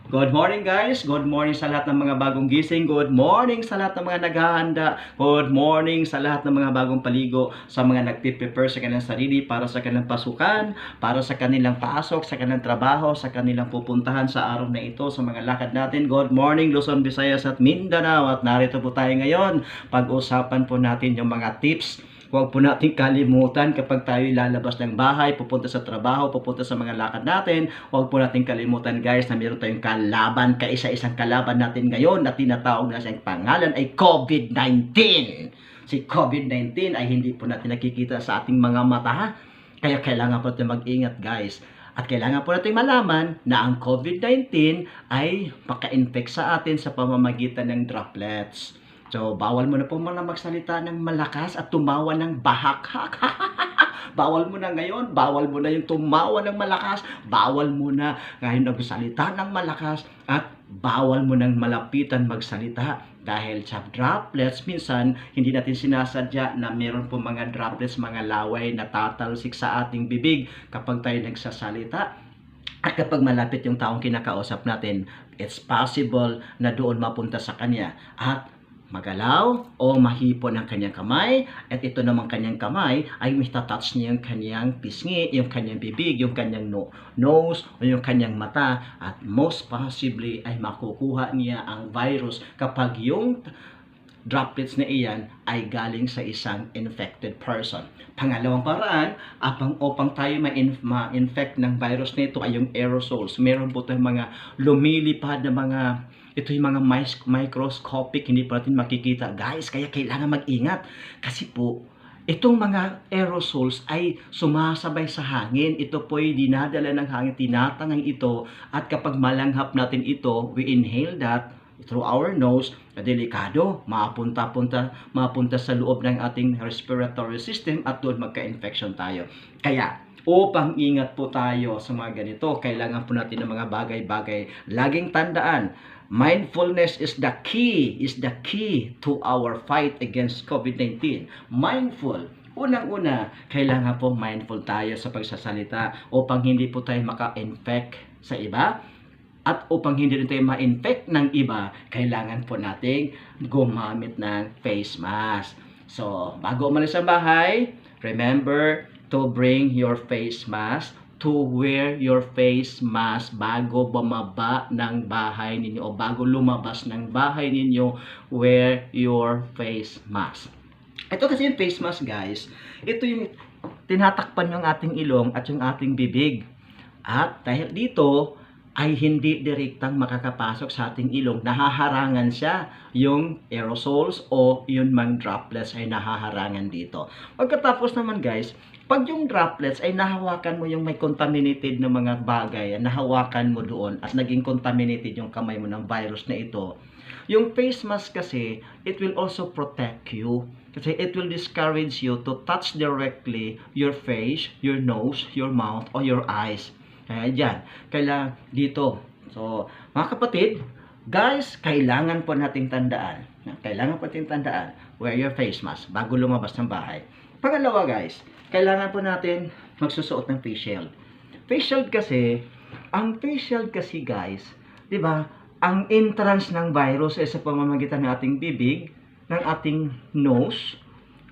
Good morning guys, good morning sa lahat ng mga bagong gising, good morning sa lahat ng mga naghahanda, good morning sa lahat ng mga bagong paligo, sa mga nagpe-prepare sa kanilang sarili para sa kanilang pasukan, para sa kanilang pasok, sa kanilang trabaho, sa kanilang pupuntahan sa araw na ito, sa mga lakad natin. Good morning Luzon, Visayas at Mindanao, at narito po tayo ngayon. Pag-usapan po natin yung mga tips. Huwag po natin kalimutan kapag tayo lalabas ng bahay, pupunta sa trabaho, pupunta sa mga lakad natin. Huwag po natin kalimutan guys na meron tayong kalaban, kaisa-isang kalaban natin ngayon na tinatawag na siyang pangalan ay COVID-19. Si COVID-19 ay hindi po natin nakikita sa ating mga mata. Kaya kailangan po natin mag-ingat guys. At kailangan po natin malaman na ang COVID-19 ay maka-infect sa atin sa pamamagitan ng droplets. So, bawal mo na po muna magsalita ng malakas at tumawa ng bahak-hak. Bawal mo na ngayon, bawal mo na yung tumawa ng malakas, bawal mo na ngayon magsalita ng malakas, at bawal mo nang malapitan magsalita. Dahil sa droplets, minsan, hindi natin sinasadya na meron po mga droplets, mga laway na tatalsik sa ating bibig kapag tayo nagsasalita. At kapag malapit yung taong kinakausap natin, it's possible na doon mapunta sa kanya at magalaw o mahipon ang kanyang kamay, at ito naman kanyang kamay ay matatouch niya yung kanyang pisngi, yung kanyang bibig, yung kanyang nose o yung kanyang mata, at most possibly ay makukuha niya ang virus kapag yung droplets na iyan ay galing sa isang infected person. Pangalawang paraan, upang tayo ma-infect ng virus na ito ay yung aerosols. Meron po tayong mga lumilipad na mga, ito yung mga microscopic, hindi pa natin makikita. Guys, kaya kailangan mag-ingat. Kasi po, itong mga aerosols ay sumasabay sa hangin. Ito po ay dinadala ng hangin, tinatangay ito. At kapag malanghap natin ito, we inhale that through our nose, delikado, mapunta sa loob ng ating respiratory system at doon magka-infection tayo. Kaya, upang ingat po tayo sa mga ganito, kailangan po natin ng mga bagay-bagay. Laging tandaan, mindfulness is the key to our fight against COVID-19. Mindful. Unang-una, kailangan po mindful tayo sa pagsasalita upang hindi po tayo maka-infect sa iba. At upang hindi rin tayo ma-infect ng iba, kailangan po nating gumamit ng face mask. So, bago umalis sa bahay, remember to bring your face mask, to wear your face mask bago bumaba ng bahay ninyo o bago lumabas ng bahay ninyo, wear your face mask. Ito kasi yung face mask guys, ito yung tinatakpan yung ating ilong at yung ating bibig. At dahil dito, ay hindi direktang makakapasok sa ating ilong. Nahaharangan siya. Yung aerosols o yung mga droplets ay nahaharangan dito. Pagkatapos naman guys, pag yung droplets ay nahawakan mo yung may contaminated na mga bagay, nahawakan mo doon at naging contaminated yung kamay mo ng virus na ito, yung face mask kasi, it will also protect you. Kasi it will discourage you to touch directly your face, your nose, your mouth, or your eyes. Kaya dyan, kailangan dito. So, mga kapatid, guys, kailangan po nating tandaan. Wear your face mask bago lumabas ng bahay. Pangalawa guys, kailangan po natin magsusuot ng face shield. Face shield kasi, guys, di ba, ang entrance ng virus ay sa pamamagitan ng ating bibig, ng ating nose,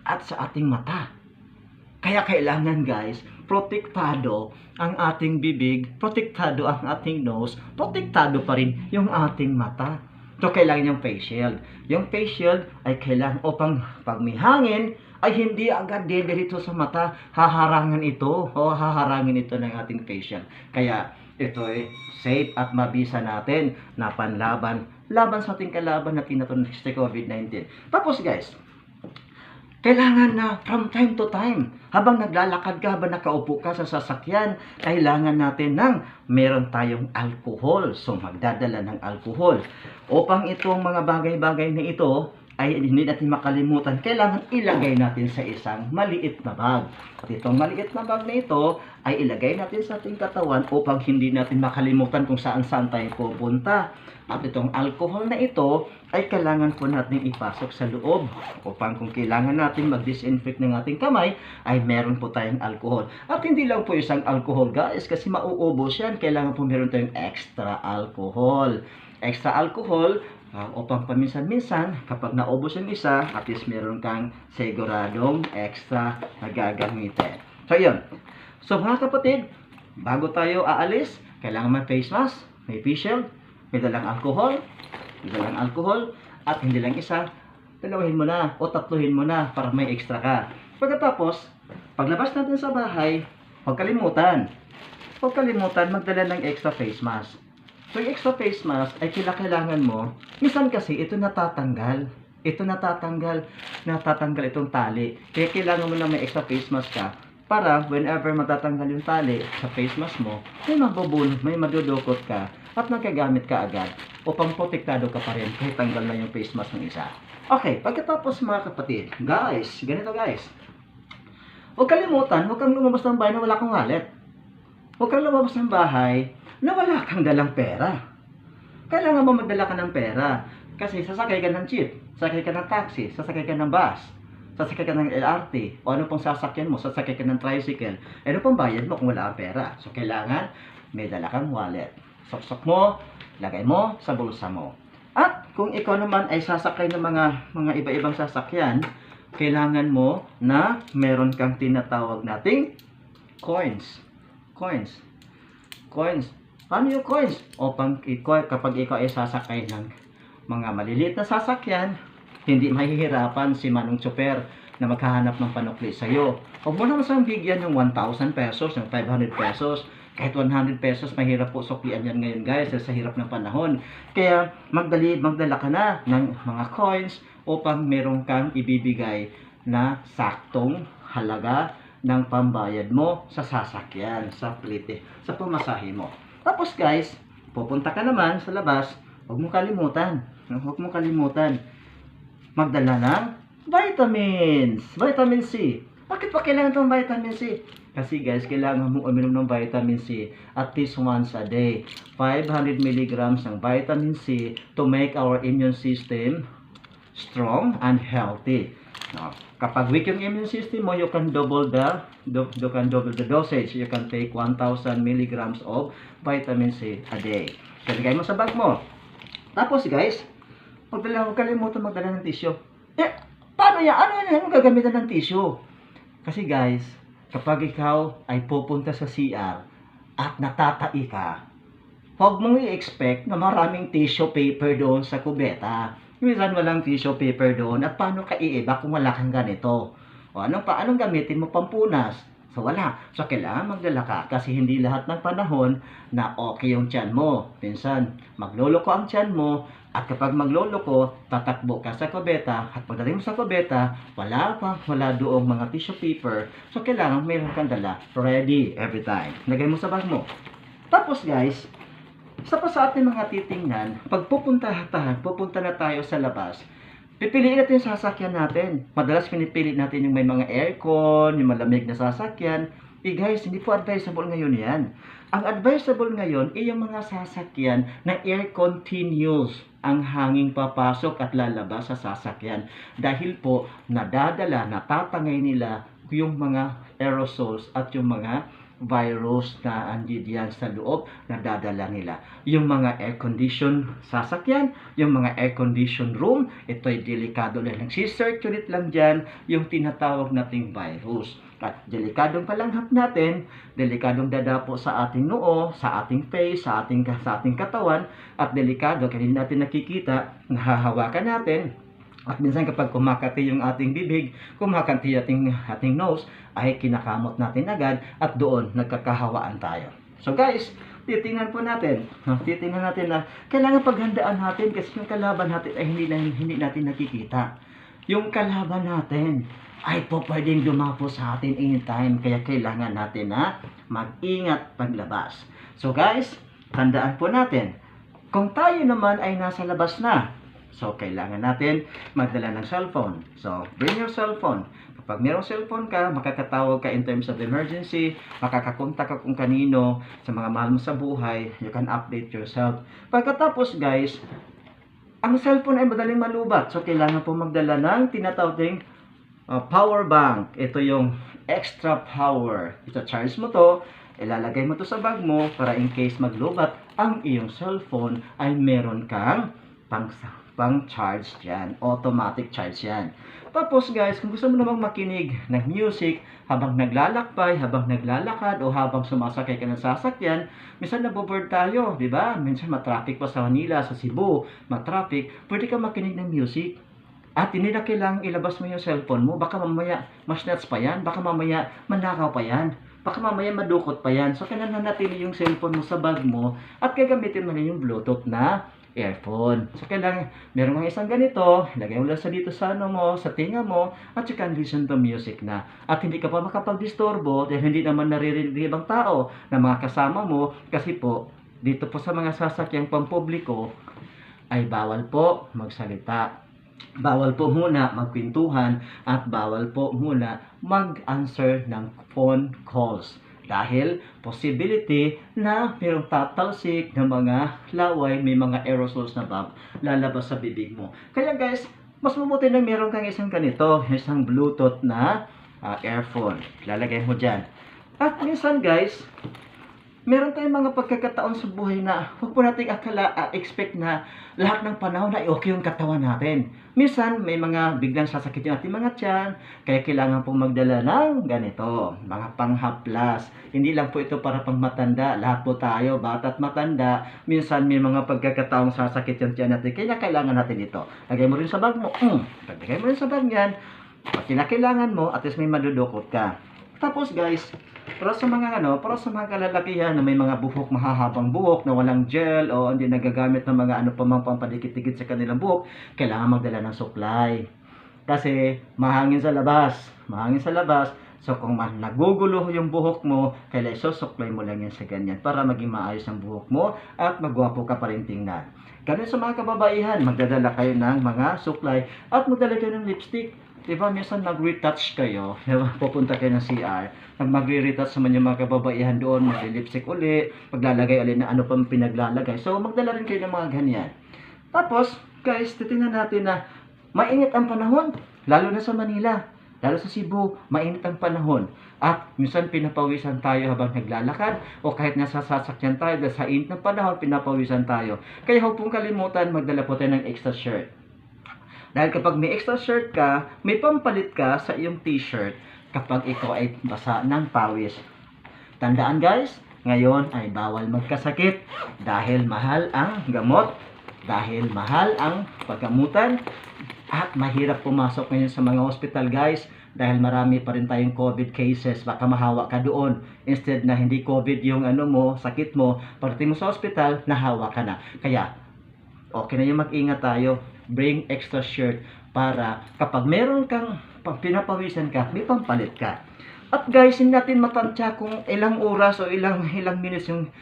at sa ating mata. Kaya kailangan guys, protektado ang ating bibig, protektado ang ating nose, protektado pa rin yung ating mata. So kailangan yung face shield. Yung face shield ay kailangan upang pag may hangin, ay hindi agad diretso sa mata, haharangin ito ng ating face shield. Kaya ito ay safe at mabisa natin na laban sa ating kalaban na tinatawag na COVID-19. Tapos guys, kailangan na from time to time, habang naglalakad ka, habang nakaupo ka sa sasakyan, kailangan natin ng meron tayong alcohol. So, magdadala ng alcohol. Upang itong mga bagay-bagay na ito ay hindi natin makalimutan, kailangan ilagay natin sa isang maliit na bag. At itong maliit na bag na ito ay ilagay natin sa ating katawan upang hindi natin makalimutan kung saan-saan tayo pupunta. At itong alcohol na ito ay kailangan po natin ipasok sa loob upang kung kailangan natin mag-disinfect ng ating kamay ay meron po tayong alcohol. At hindi lang po isang alcohol guys kasi mauubos yan. Kailangan po meron tayong extra alcohol. Extra alcohol upang paminsan-minsan kapag naubos yung isa at least meron kang siguradong extra na gagamitin. So yun. So mga kapatid, bago tayo aalis, kailangan may face mask, may face shield, may dalang alcohol, at hindi lang isa, dalawahin mo na o tatluhin mo na para may extra ka. Pagkatapos, paglabas natin sa bahay, huwag kalimutan magdala ng extra face mask. So yung extra face mask ay kailangan mo, minsan kasi ito natatanggal itong tali. Kaya kailangan mo na may extra face mask ka para whenever matatanggal yung tali sa face mask mo, may mabubunot, may madudukot ka at magagamit ka agad upang protektado ka pa rin kahit tanggal na yung face mask ng isa. Okay, pagkatapos mga kapatid, guys, ganito guys. Huwag kalimutan, huwag kang lumabas ng bahay na wala kang wallet. Huwag kang lumabas ng bahay na wala kang dalang pera. Kailangan mo magdala ka ng pera kasi sasakay ka ng jeep, sasakay ka ng taxi, sasakay ka ng bus, sasakay ka ng LRT, o ano pong sasakyan mo, sasakay ka ng tricycle, ano pong bayad mo kung wala kang pera. So kailangan may dala kang wallet. Soksok mo, lagay mo sa bulsa mo. At kung ikaw naman ay sasakay ng mga iba-ibang sasakyan, kailangan mo na meron kang tinatawag nating coins. Paano yung coins? Kapag ikaw ay sasakay ng mga maliliit na sasakyan, hindi mahihirapan si manong tsoper na maghahanap ng panukli sa'yo. Huwag mo naman siyang bigyan ng 1,000 pesos, ng 500 pesos, kahit 100 pesos, mahirap po suklian yan ngayon guys, sa hirap ng panahon. Kaya magdala ka na ng mga coins upang meron kang ibibigay na saktong halaga ng pambayad mo sa sasakyan, sa plite, sa pamasahe mo. Tapos guys, pupunta ka naman sa labas, huwag mong kalimutan magdala ng vitamins, vitamin C. Bakit pa kailangan itong vitamin C? Kasi guys, kailangan mong uminom ng vitamin C at least once a day. 500 mg ng vitamin C to make our immune system strong and healthy. Now, kapag weak yung immune system mo, you can double the dosage. You can take 1,000 mg of vitamin C a day. So, lagay mo sa bag mo. Tapos guys, huwag kalimutan magdala ng tissue. Paano yan? Ano gagamitan ng tissue? Kasi guys, kapag ikaw ay pupunta sa CR at natatai ka, huwag mong i-expect na maraming tissue paper doon sa kubeta. Minsan walang tissue paper doon at paano ka iiba kung wala kang ganito? O anong gamitin mo pampunas? So wala. So kailangan magdala ka kasi hindi lahat ng panahon na okay yung tiyan mo. Minsan magloloko ang tiyan mo at kapag magloloko, tatakbo ka sa kubeta at pagdating mo sa kubeta, wala doong mga tissue paper. So kailangan mayroon kang dala ready every time. Lagay mo sa bag mo. Tapos guys, isa pa sa ating mga titingnan, pag pupunta na tayo sa labas, pipiliin natin yung sasakyan natin. Madalas pinipili natin yung may mga aircon, yung malamig na sasakyan. Guys, hindi po advisable ngayon yan. Ang advisable ngayon ay yung mga sasakyan na air continuous ang hanging papasok at lalabas sa sasakyan. Dahil po, natatangay nila yung mga aerosols at yung mga virus na andiyan sa loob na dadala nila. Yung mga air condition sasakyan, yung mga air condition room, ito ay delikado lang. Nagsisirculate lang dyan yung tinatawag nating virus. At delikadong palanghap natin, delikadong dadapo sa ating noo, sa ating face, sa ating katawan, at delikado kasi hindi natin nakikita, nahahawakan natin. At minsan kapag kumakati yung ating bibig, kumakati ating nose, ay kinakamot natin agad at doon nagkakahawaan tayo. So guys, titingnan natin na kailangan paghandaan natin kasi yung kalaban natin ay hindi natin nakikita. Yung kalaban natin ay po pwedeng dumapo sa atin anytime, kaya kailangan natin na mag-ingat paglabas. So guys, tandaan po natin, kung tayo naman ay nasa labas na, so kailangan natin magdala ng cellphone. So bring your cellphone. Pag merong cellphone ka, makakatawag ka in terms of emergency, makakakontak ka kung kanino sa mga mahal mo sa buhay, you can update yourself. Pagkatapos guys, ang cellphone ay madaling malubat. So, kailangan po magdala ng tinatawag ding power bank. Ito yung extra power. Ita-charge mo to, ilalagay mo to sa bag mo para in case maglubat ang iyong cellphone ay meron kang pang-charge yan. Automatic charge yan. Tapos guys, kung gusto mo namang makinig ng music habang naglalakbay, habang naglalakad, o habang sumasakay ka ng sasakyan, minsan naboboard tayo, di ba? Minsan matraffic pa sa Manila, sa Cebu, matraffic, pwede ka makinig ng music. At hindi na kailangang ilabas mo yung cellphone mo. Baka mamaya mas-nuts pa yan. Baka mamaya manakaw pa yan. Baka mamaya madukot pa yan. So, kailangan natili yung cellphone mo sa bag mo at gagamitin mo rin yung Bluetooth na earphone. So, kailangan, meron kang isang ganito, ilagay mo lang sa dito sa ano mo, sa tinga mo, at you can listen to music na. At hindi ka pa makapag-disturbo dahil hindi naman naririnig ng ibang tao na mga kasama mo kasi po, dito po sa mga sasakyang pampubliko ay bawal po magsalita. Bawal po muna magkwentuhan at bawal po muna mag-answer ng phone calls. Dahil possibility na mayroong tatalsik ng mga laway, may mga aerosols na lalabas sa bibig mo. Kaya guys, mas mabuti na meron kang isang ganito, isang Bluetooth na earphone. Lalagay mo dyan. At minsan guys, meron tayong mga pagkakataon sa buhay na huwag po nating expect na lahat ng panahon ay okay yung katawan natin. Minsan, may mga biglang sasakit yung ating mga tiyan, kaya kailangan pong magdala ng ganito, mga panghaplas. Hindi lang po ito para pang matanda, lahat po tayo, bata at matanda, minsan may mga pagkakataong sasakit yung tiyan natin, kaya kailangan natin ito. Lagay mo rin sa bag mo, lagay mo rin sa bag yan, pag kinakailangan mo, at least may madudukot ka. Tapos guys, para sa mga kalalakihan na may mga buhok, mahahabang buhok na walang gel o hindi nagagamit ng mga pampadikit-dikit sa kanilang buhok, kailangan magdala ng supply. Kasi mahangin sa labas. So kung nagugulo yung buhok mo, kailangan isusupply mo lang yan sa ganyan para maging maayos ang buhok mo at magwapo ka pa rin tingnan. Ganun sa mga kababaihan, magdadala kayo ng mga supply at magdala kayo ng lipstick. Diba, minsan mag-retouch kayo, diba? Pupunta kayo ng CR, mag-retouch naman yung mga kababaihan doon, mag-lipstick uli, maglalagay ulit na ano pang pinaglalagay. So, magdala rin kayo ng mga ganyan. Tapos, guys, titingnan natin na mainit ang panahon, lalo na sa Manila, lalo sa Cebu, mainit ang panahon. At minsan pinapawisan tayo habang naglalakad o kahit nasa sasakyan tayo dahil sa init ng panahon, pinapawisan tayo. Kaya huwag pong kalimutan, magdala po tayo ng extra shirt. Dahil kapag may extra shirt ka, may pampalit ka sa iyong t-shirt kapag ikaw ay basa ng pawis. Tandaan guys, ngayon ay bawal magkasakit dahil mahal ang gamot, dahil mahal ang paggamutan, at mahirap pumasok ngayon sa mga hospital guys dahil marami pa rin tayong COVID cases. Baka mahawa ka doon. Instead na hindi COVID yung sakit mo, pagdating mo sa hospital, nahawa ka na. Kaya, okay na yung mag-ingat tayo. Bring extra shirt para kapag meron kang pinapawisan ka, may pampalit ka. At guys, hindi natin matansya kung ilang oras o ilang minutes yung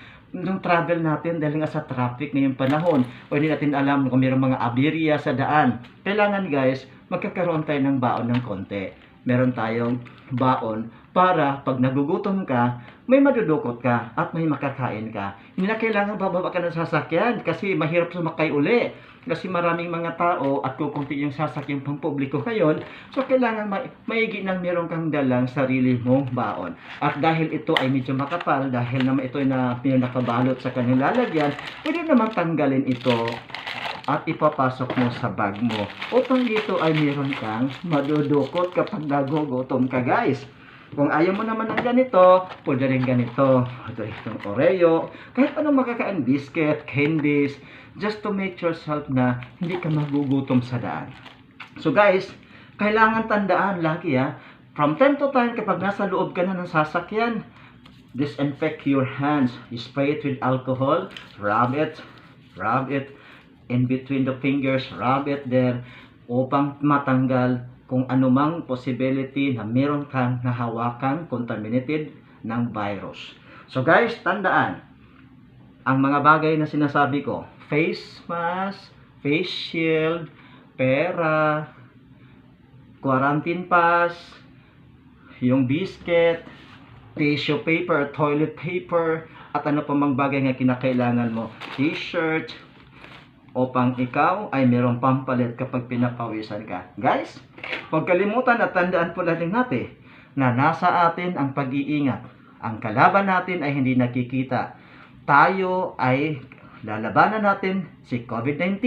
travel natin dahil nga sa traffic ngayong panahon o hindi natin alam kung mayroong mga aberya sa daan. Kailangan guys, magkakaroon tayo ng baon ng konti. Meron tayong baon para pag nagugutom ka, may madudukot ka at may makakain ka. Hindi na kailangan bababa ka ng sasakyan kasi mahirap sumakay uli. Kasi maraming mga tao at kukunti yung sasakyan pang publiko ngayon. So, kailangan maigi nang meron kang dalang sarili mong baon. At dahil ito ay medyo makapal, dahil naman ito ay nakabalot sa kanyang lalagyan, pwede naman tanggalin ito at ipapasok mo sa bag mo. Upang dito ay meron kang madudukot kapag nagugutom ka guys. Kung ayaw mo naman ng ganito, pwede rin ganito. Ito itong Oreo. Kahit anong makakain, biscuit, candies, just to make yourself na hindi ka magugutom sa daan. So guys, kailangan tandaan lagi from time to time kapag nasa loob ka na ng sasakyan, disinfect your hands. Spray it with alcohol, rub it in between the fingers, rub it there upang matanggal kung anumang possibility na meron kang nahawakan contaminated ng virus. So guys, tandaan, ang mga bagay na sinasabi ko, face mask, face shield, pera, quarantine pass, yung biscuit, tissue paper, toilet paper, at ano pa mang bagay nga kinakailangan mo, t-shirt, upang ikaw ay merong pampalit kapag pinapawisan ka. Guys, huwag kalimutan at tandaan po natin na nasa atin ang pag-iingat. Ang kalaban natin ay hindi nakikita. Tayo ay lalabanan natin si COVID-19.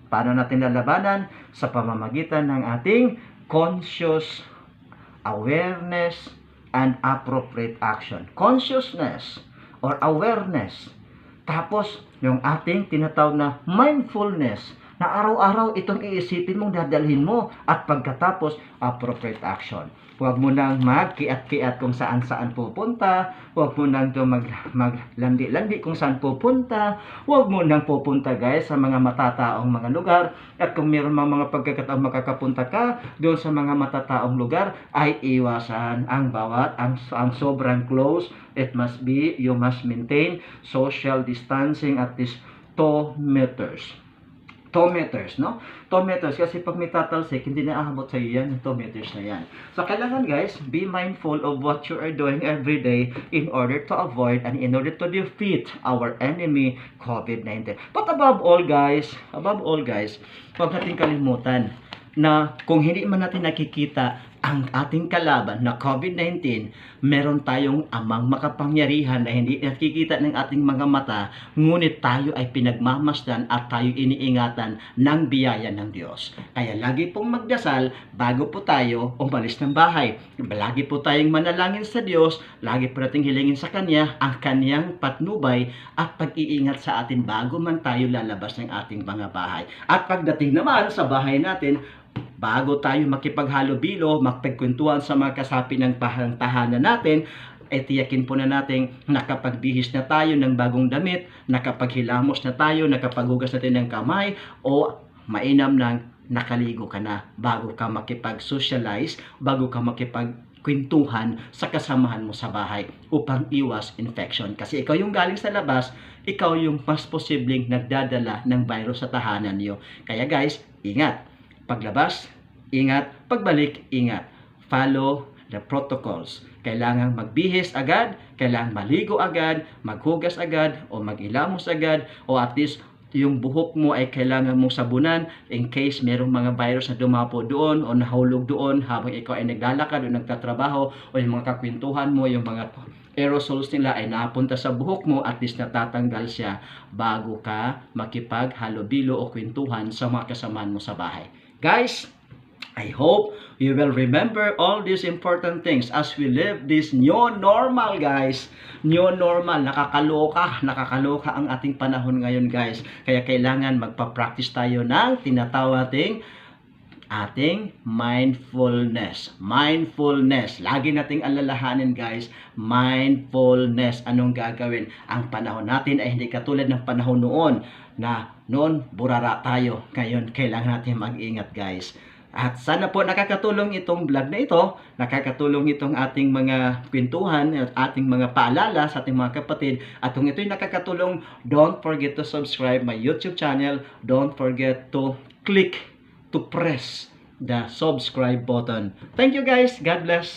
Paano natin lalabanan? Sa pamamagitan ng ating conscious awareness and appropriate action. Consciousness or awareness. Tapos, yung ating tinatawag na mindfulness, na araw-araw itong iisipin mong dadalhin mo at pagkatapos, appropriate action. Huwag mo nang magkiat-kiat kung saan-saan pupunta, huwag mo nang maglandi-landi kung saan pupunta, huwag mo nang pupunta guys sa mga matataong mga lugar, at kung mayroon mga pagkakataong makakapunta ka doon sa mga matataong lugar, ay iwasan ang sobrang close. It must be, you must maintain social distancing at least 2 meters. 2 meters, no? 2 meters. Kasi pag may tatalsik, hindi na aabot sa iyo yan, 2 meters na yan. So, kailangan guys, be mindful of what you are doing every day in order to avoid and in order to defeat our enemy, COVID-19. But above all guys, huwag natin kalimutan na kung hindi man natin nakikita ang ating kalaban na COVID-19, meron tayong amang makapangyarihan na hindi nakikita ng ating mga mata, ngunit tayo ay pinagmamasdan at tayo iniingatan ng biyaya ng Diyos. Kaya lagi pong magdasal bago po tayo umalis ng bahay. Lagi po tayong manalangin sa Diyos, lagi po nating hilingin sa Kanya ang Kanyang patnubay at pag-iingat sa atin bago man tayo lalabas ng ating mga bahay. At pagdating naman sa bahay natin, bago tayo makipaghalubilo, makipagkwentuhan sa mga kasapi ng tahanan natin, tiyakin po na natin nakapagbihis na tayo ng bagong damit, nakapaghilamos na tayo, nakapaghugas natin ng kamay, o mainam nang nakaligo ka na bago ka makipag-socialize, bago ka makipagkwentuhan sa kasamahan mo sa bahay upang iwas infection. Kasi ikaw yung galing sa labas, ikaw yung mas posibleng nagdadala ng virus sa tahanan niyo. Kaya guys, ingat. Paglabas, ingat. Pagbalik, ingat. Follow the protocols. Kailangan magbihis agad, kailangan maligo agad, maghugas agad, o magilamos agad, o at least yung buhok mo ay kailangan mong sabunan in case merong mga virus na dumapo doon o nahulog doon habang ikaw ay naglalakad o nagtatrabaho, o yung mga kakwentuhan mo, yung mga aerosols nila ay napunta sa buhok mo, at least natatanggal siya bago ka makipaghalubilo o kwentuhan sa mga kasamahan mo sa bahay. Guys, I hope you will remember all these important things as we live this new normal, guys. New normal, nakakaloka ang ating panahon ngayon, guys. Kaya kailangan magpa-practice tayo ng tinatawag ating mindfulness. Mindfulness. Lagi nating alalahanin guys, mindfulness. Anong gagawin? Ang panahon natin ay hindi katulad ng panahon noon na noon burara tayo. Ngayon, kailangan natin mag-ingat guys. At sana po nakakatulong itong vlog na ito, nakakatulong itong ating mga kwentuhan at ating mga paalala sa ating mga kapatid. At kung ito'y nakakatulong, don't forget to subscribe my YouTube channel. Don't forget to press the subscribe button. Thank you guys. God bless.